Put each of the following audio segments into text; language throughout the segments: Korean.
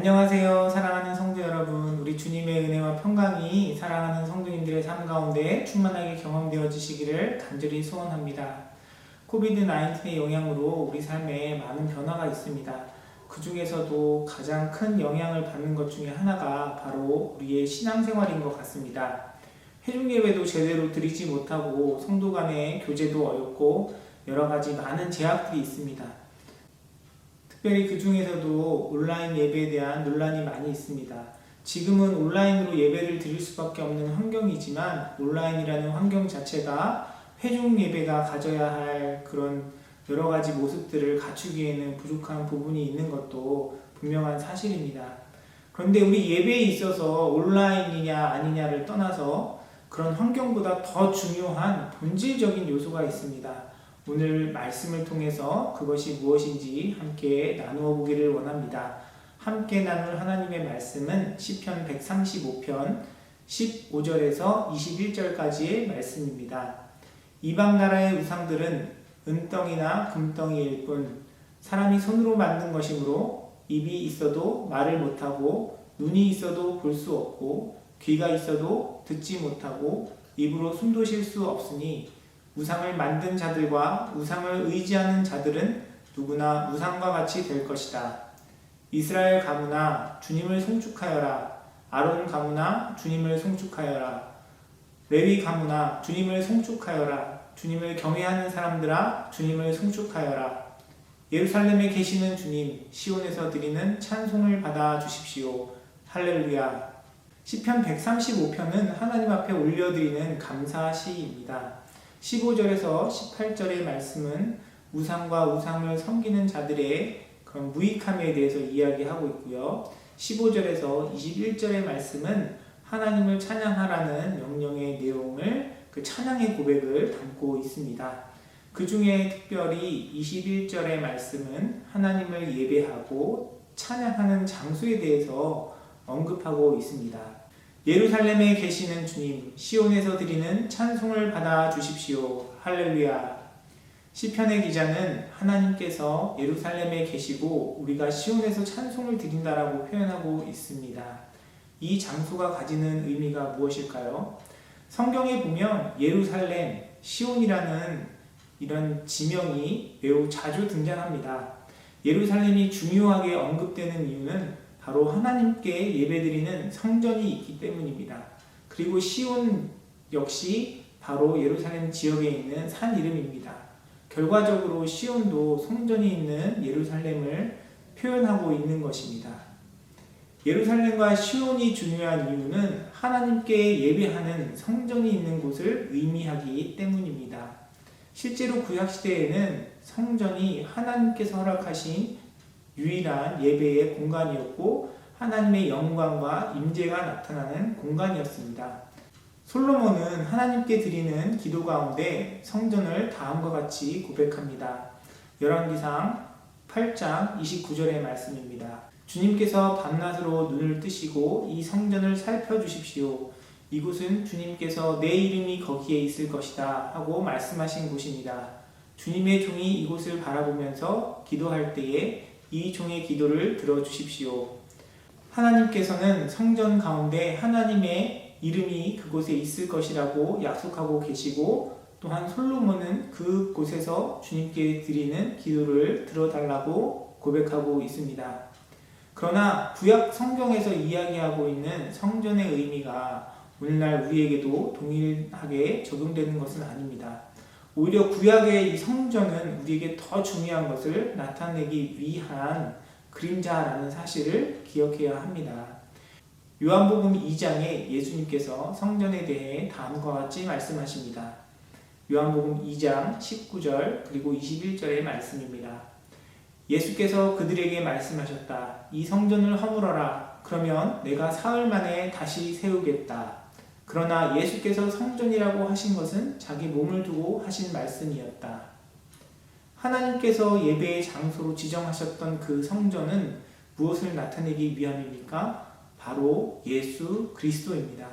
안녕하세요. 사랑하는 성도 여러분. 우리 주님의 은혜와 평강이 사랑하는 성도님들의 삶 가운데 충만하게 경험되어지시기를 간절히 소원합니다. 코비드-19의 영향으로 우리 삶에 많은 변화가 있습니다. 그 중에서도 가장 큰 영향을 받는 것 중에 하나가 바로 우리의 신앙생활인 것 같습니다. 회중예배도 제대로 드리지 못하고 성도 간의 교제도 어렵고 여러 가지 많은 제약들이 있습니다. 특별히 그 중에서도 온라인 예배에 대한 논란이 많이 있습니다. 지금은 온라인으로 예배를 드릴 수밖에 없는 환경이지만 온라인이라는 환경 자체가 회중 예배가 가져야 할 그런 여러 가지 모습들을 갖추기에는 부족한 부분이 있는 것도 분명한 사실입니다. 그런데 우리 예배에 있어서 온라인이냐 아니냐를 떠나서 그런 환경보다 더 중요한 본질적인 요소가 있습니다. 오늘 말씀을 통해서 그것이 무엇인지 함께 나누어 보기를 원합니다. 함께 나눌 하나님의 말씀은 시편 135편 15절에서 21절까지의 말씀입니다. 이방 나라의 우상들은 은덩이나 금덩이일 뿐 사람이 손으로 만든 것이므로 입이 있어도 말을 못하고 눈이 있어도 볼 수 없고 귀가 있어도 듣지 못하고 입으로 숨도 쉴 수 없으니 우상을 만든 자들과 우상을 의지하는 자들은 누구나 우상과 같이 될 것이다. 이스라엘 가문아 주님을 송축하여라. 아론 가문아 주님을 송축하여라. 레위 가문아 주님을 송축하여라. 주님을 경외하는 사람들아 주님을 송축하여라. 예루살렘에 계시는 주님 시온에서 드리는 찬송을 받아 주십시오. 할렐루야. 시편 135편은 하나님 앞에 올려드리는 감사 시입니다. 15절에서 18절의 말씀은 우상과 우상을 섬기는 자들의 그런 무익함에 대해서 이야기하고 있고요. 15절에서 21절의 말씀은 하나님을 찬양하라는 명령의 내용을 그 찬양의 고백을 담고 있습니다. 그 중에 특별히 21절의 말씀은 하나님을 예배하고 찬양하는 장소에 대해서 언급하고 있습니다. 예루살렘에 계시는 주님, 시온에서 드리는 찬송을 받아 주십시오. 할렐루야. 시편의 기자는 하나님께서 예루살렘에 계시고 우리가 시온에서 찬송을 드린다라고 표현하고 있습니다. 이 장소가 가지는 의미가 무엇일까요? 성경에 보면 예루살렘, 시온이라는 이런 지명이 매우 자주 등장합니다. 예루살렘이 중요하게 언급되는 이유는 바로 하나님께 예배드리는 성전이 있기 때문입니다. 그리고 시온 역시 바로 예루살렘 지역에 있는 산 이름입니다. 결과적으로 시온도 성전이 있는 예루살렘을 표현하고 있는 것입니다. 예루살렘과 시온이 중요한 이유는 하나님께 예배하는 성전이 있는 곳을 의미하기 때문입니다. 실제로 구약시대에는 성전이 하나님께서 허락하신 유일한 예배의 공간이었고 하나님의 영광과 임재가 나타나는 공간이었습니다. 솔로몬은 하나님께 드리는 기도 가운데 성전을 다음과 같이 고백합니다. 열왕기상 8장 29절의 말씀입니다. 주님께서 밤낮으로 눈을 뜨시고 이 성전을 살펴주십시오. 이곳은 주님께서 내 이름이 거기에 있을 것이다 하고 말씀하신 곳입니다. 주님의 종이 이곳을 바라보면서 기도할 때에 이 종의 기도를 들어주십시오. 하나님께서는 성전 가운데 하나님의 이름이 그곳에 있을 것이라고 약속하고 계시고 또한 솔로몬은 그곳에서 주님께 드리는 기도를 들어달라고 고백하고 있습니다. 그러나 구약 성경에서 이야기하고 있는 성전의 의미가 오늘날 우리에게도 동일하게 적용되는 것은 아닙니다. 오히려 구약의 이 성전은 우리에게 더 중요한 것을 나타내기 위한 그림자라는 사실을 기억해야 합니다. 요한복음 2장에 예수님께서 성전에 대해 다음과 같이 말씀하십니다. 요한복음 2장 19절 그리고 21절의 말씀입니다. 예수께서 그들에게 말씀하셨다. 이 성전을 허물어라. 그러면 내가 사흘 만에 다시 세우겠다. 그러나 예수께서 성전이라고 하신 것은 자기 몸을 두고 하신 말씀이었다. 하나님께서 예배의 장소로 지정하셨던 그 성전은 무엇을 나타내기 위함입니까? 바로 예수 그리스도입니다.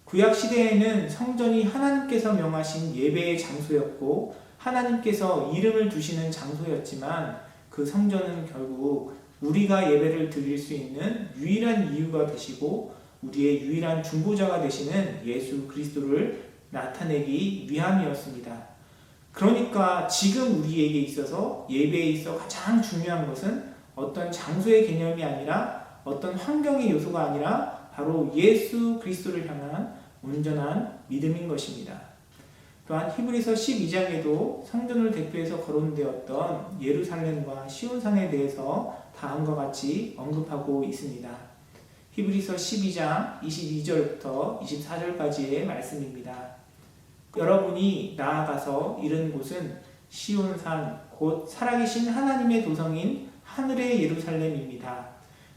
구약시대에는 성전이 하나님께서 명하신 예배의 장소였고 하나님께서 이름을 두시는 장소였지만 그 성전은 결국 우리가 예배를 드릴 수 있는 유일한 이유가 되시고 우리의 유일한 중보자가 되시는 예수 그리스도를 나타내기 위함이었습니다. 그러니까 지금 우리에게 있어서 예배에 있어 가장 중요한 것은 어떤 장소의 개념이 아니라 어떤 환경의 요소가 아니라 바로 예수 그리스도를 향한 온전한 믿음인 것입니다. 또한 히브리서 12장에도 성전을 대표해서 거론되었던 예루살렘과 시온산에 대해서 다음과 같이 언급하고 있습니다. 히브리서 12장 22절부터 24절까지의 말씀입니다. 여러분이 나아가서 이른 곳은 시온산 곧 살아계신 하나님의 도성인 하늘의 예루살렘입니다.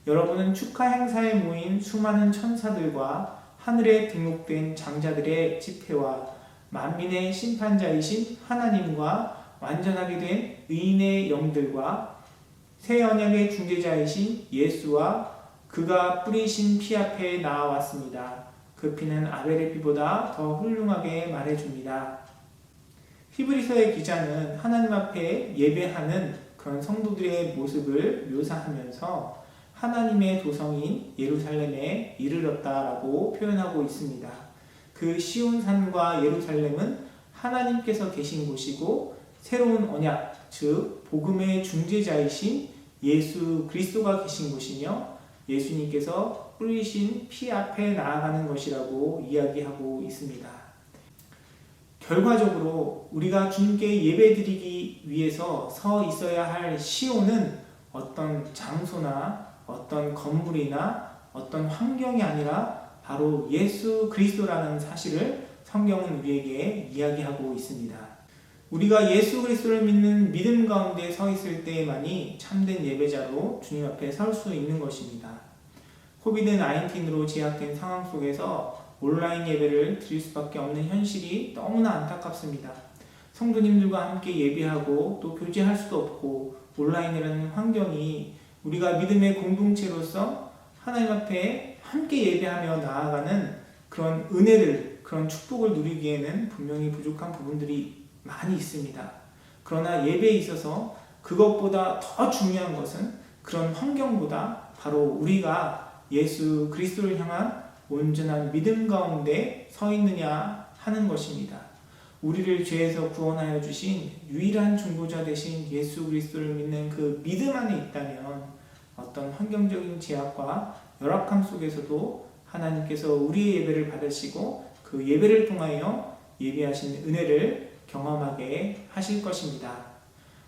여러분은 축하 행사에 모인 수많은 천사들과 하늘에 등록된 장자들의 집회와 만민의 심판자이신 하나님과 완전하게 된 의인의 영들과 새 언약의 중재자이신 예수와 그가 뿌리신 피 앞에 나아왔습니다. 그 피는 아벨의 피보다 더 훌륭하게 말해줍니다. 히브리서의 기자는 하나님 앞에 예배하는 그런 성도들의 모습을 묘사하면서 하나님의 도성인 예루살렘에 이르렀다라고 표현하고 있습니다. 그 시온산과 예루살렘은 하나님께서 계신 곳이고 새로운 언약, 즉 복음의 중재자이신 예수 그리스도가 계신 곳이며 예수님께서 뿌리신 피 앞에 나아가는 것이라고 이야기하고 있습니다. 결과적으로 우리가 주님께 예배드리기 위해서 서 있어야 할 시온은 어떤 장소나 어떤 건물이나 어떤 환경이 아니라 바로 예수 그리스도라는 사실을 성경은 우리에게 이야기하고 있습니다. 우리가 예수 그리스도를 믿는 믿음 가운데 서 있을 때에만이 참된 예배자로 주님 앞에 설 수 있는 것입니다. 코비드-19으로 제약된 상황 속에서 온라인 예배를 드릴 수밖에 없는 현실이 너무나 안타깝습니다. 성도님들과 함께 예배하고 또 교제할 수도 없고 온라인이라는 환경이 우리가 믿음의 공동체로서 하나님 앞에 함께 예배하며 나아가는 그런 은혜를, 그런 축복을 누리기에는 분명히 부족한 부분들이 많이 있습니다. 그러나 예배에 있어서 그것보다 더 중요한 것은 그런 환경보다 바로 우리가 예수 그리스도를 향한 온전한 믿음 가운데 서 있느냐 하는 것입니다. 우리를 죄에서 구원하여 주신 유일한 중보자 되신 예수 그리스도를 믿는 그 믿음 안에 있다면 어떤 환경적인 제약과 열악함 속에서도 하나님께서 우리의 예배를 받으시고 그 예배를 통하여 예배하신 은혜를 경험하게 하실 것입니다.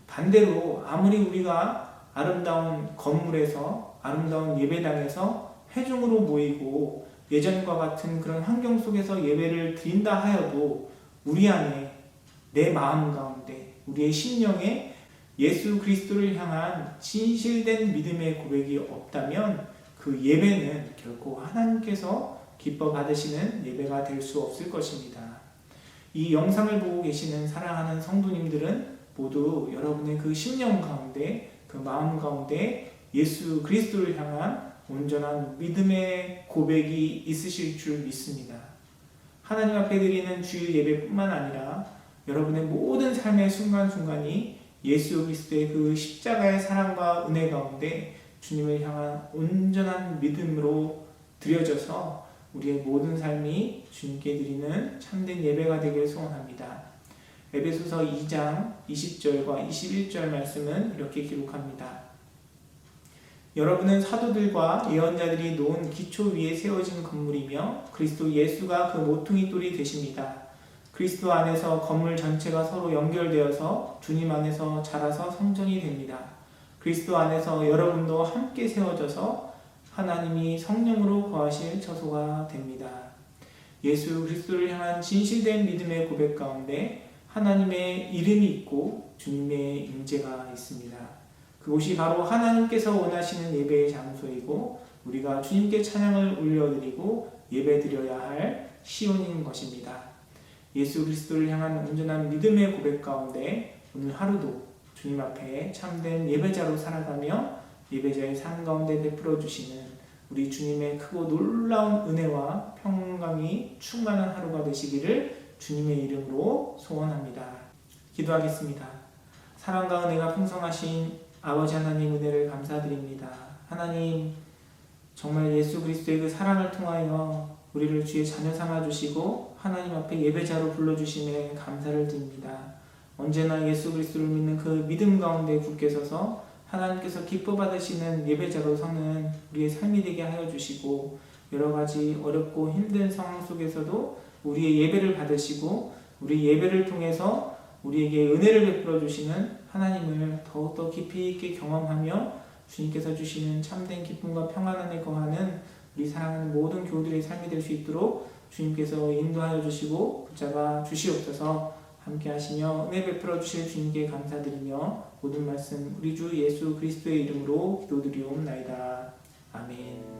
반대로 아무리 우리가 아름다운 건물에서 아름다운 예배당에서 회중으로 모이고 예전과 같은 그런 환경 속에서 예배를 드린다 하여도 우리 안에 내 마음 가운데 우리의 심령에 예수 그리스도를 향한 진실된 믿음의 고백이 없다면 그 예배는 결코 하나님께서 기뻐 받으시는 예배가 될 수 없을 것입니다. 이 영상을 보고 계시는 사랑하는 성도님들은 모두 여러분의 그 심령 가운데 그 마음 가운데 예수 그리스도를 향한 온전한 믿음의 고백이 있으실 줄 믿습니다. 하나님 앞에 드리는 주일 예배뿐만 아니라 여러분의 모든 삶의 순간순간이 예수 그리스도의 그 십자가의 사랑과 은혜 가운데 주님을 향한 온전한 믿음으로 드려져서 우리의 모든 삶이 주님께 드리는 참된 예배가 되길 소원합니다. 에베소서 2장 20절과 21절 말씀은 이렇게 기록합니다. 여러분은 사도들과 예언자들이 놓은 기초 위에 세워진 건물이며 그리스도 예수가 그 모퉁이 돌이 되십니다. 그리스도 안에서 건물 전체가 서로 연결되어서 주님 안에서 자라서 성전이 됩니다. 그리스도 안에서 여러분도 함께 세워져서 하나님이 성령으로 거하실 처소가 됩니다. 예수 그리스도를 향한 진실된 믿음의 고백 가운데 하나님의 이름이 있고 주님의 임재가 있습니다. 그곳이 바로 하나님께서 원하시는 예배의 장소이고 우리가 주님께 찬양을 올려드리고 예배드려야 할 시온인 것입니다. 예수 그리스도를 향한 온전한 믿음의 고백 가운데 오늘 하루도 주님 앞에 참된 예배자로 살아가며 예배자의 삶 가운데 베풀어 주시는 우리 주님의 크고 놀라운 은혜와 평강이 충만한 하루가 되시기를 주님의 이름으로 소원합니다. 기도하겠습니다. 사랑과 은혜가 풍성하신 아버지 하나님 은혜를 감사드립니다. 하나님 정말 예수 그리스도의 그 사랑을 통하여 우리를 주의 자녀 삼아주시고 하나님 앞에 예배자로 불러주심에 감사를 드립니다. 언제나 예수 그리스도를 믿는 그 믿음 가운데 굳게 서서 하나님께서 기뻐 받으시는 예배자로 서는 우리의 삶이 되게 하여 주시고 여러 가지 어렵고 힘든 상황 속에서도 우리의 예배를 받으시고 우리 예배를 통해서 우리에게 은혜를 베풀어 주시는 하나님을 더욱더 깊이 있게 경험하며 주님께서 주시는 참된 기쁨과 평안 안에 거하는 우리 사랑하는 모든 교우들의 삶이 될 수 있도록 주님께서 인도하여 주시고 붙잡아 주시옵소서. 함께 하시며 은혜 베풀어 주실 주님께 감사드리며 모든 말씀 우리 주 예수 그리스도의 이름으로 기도드리옵나이다. 아멘.